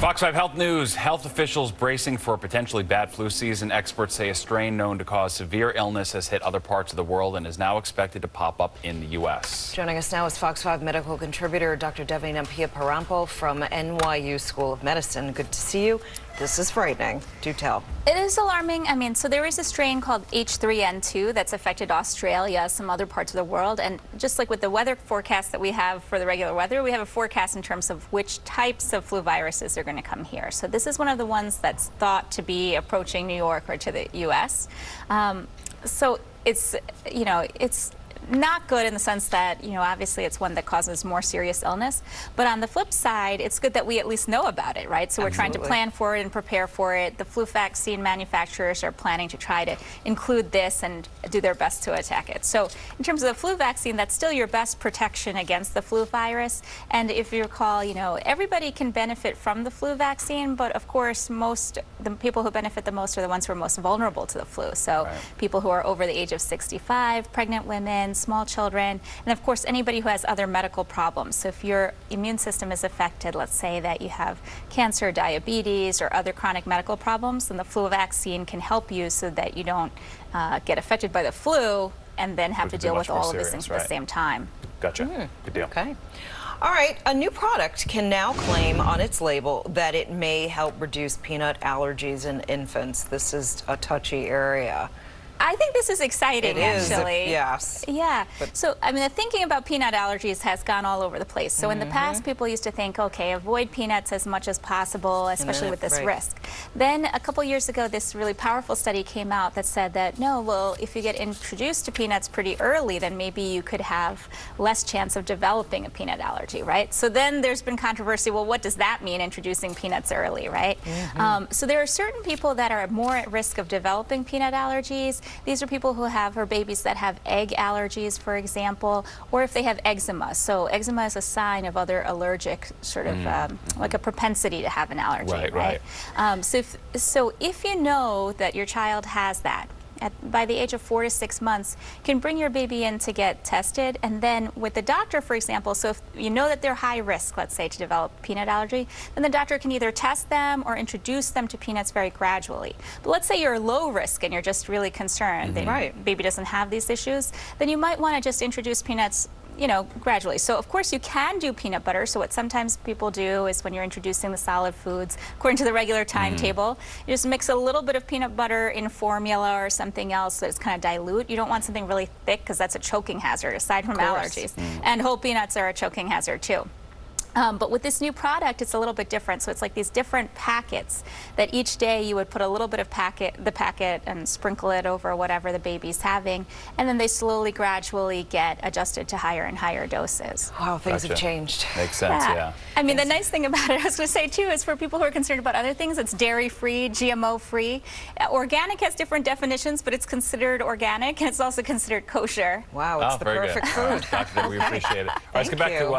Fox 5 Health News. Health officials bracing for a potentially bad flu season. Experts say a strain known to cause severe illness has hit other parts of the world and is now expected to pop up in the U.S. Joining us now is Fox 5 medical contributor Dr. Devi Nampiaparampil from NYU School of Medicine. Good to see you. This is frightening. Do tell. It is alarming. So there is a strain called H3N2 that's affected Australia, some other parts of the world. And just like with the weather forecast that we have for the regular weather, we have a forecast in terms of which types of flu viruses are going to come here. So this is one of the ones that's thought to be approaching New York or to the U.S. So it's not good in the sense that, obviously it's one that causes more serious illness. But on the flip side, it's good that we at least know about it, right? So we're trying to plan for it and prepare for it. The flu vaccine manufacturers are planning to try to include this and do their best to attack it. So in terms of the flu vaccine, that's still your best protection against the flu virus. And if you recall, everybody can benefit from the flu vaccine, but of course, the people who benefit the most are the ones who are most vulnerable to the flu. So people who are over the age of 65, pregnant women, small children, and of course anybody who has other medical problems. So if your immune system is affected, let's say that you have cancer, diabetes, or other chronic medical problems, then the flu vaccine can help you so that you don't get affected by the flu and then have to deal with all of these things at the same time. Gotcha. Good deal. Okay. All right, a new product can now claim on its label that it may help reduce peanut allergies in infants. This is a touchy area. I think this is exciting, actually. Yes. Yeah. So, the thinking about peanut allergies has gone all over the place. So in the past, people used to think, okay, avoid peanuts as much as possible, especially with this risk. Then a couple years ago, this really powerful study came out that said that, no, well, if you get introduced to peanuts pretty early, then maybe you could have less chance of developing a peanut allergy, right? So then there's been controversy, well, what does that mean, introducing peanuts early, right? So there are certain people that are more at risk of developing peanut allergies. These are people who have, or babies that have egg allergies, for example, or if they have eczema. So eczema is a sign of other allergic, sort of like a propensity to have an allergy, right? So if you know that your child has that, by the age of 4 to 6 months, you can bring your baby in to get tested, and then with the doctor, for example, so if you know that they're high risk, let's say, to develop peanut allergy, then the doctor can either test them or introduce them to peanuts very gradually. But let's say you're low risk and you're just really concerned that baby doesn't have these issues, then you might want to just introduce peanuts gradually. So of course you can do peanut butter. So what sometimes people do is when you're introducing the solid foods, according to the regular timetable, you just mix a little bit of peanut butter in formula or something else so it's kind of dilute. You don't want something really thick because that's a choking hazard aside from allergies. And whole peanuts are a choking hazard too. But with this new product, it's a little bit different. So it's like these different packets that each day you would put a little bit of the packet and sprinkle it over whatever the baby's having, and then they slowly, gradually get adjusted to higher and higher doses. Wow, things have changed. Makes sense, yeah. The nice thing about it, I was going to say too, is for people who are concerned about other things, it's dairy-free, GMO-free. Organic has different definitions, but it's considered organic, and it's also considered kosher. Wow, it's the perfect food. Dr. We appreciate it. All right, let's get back to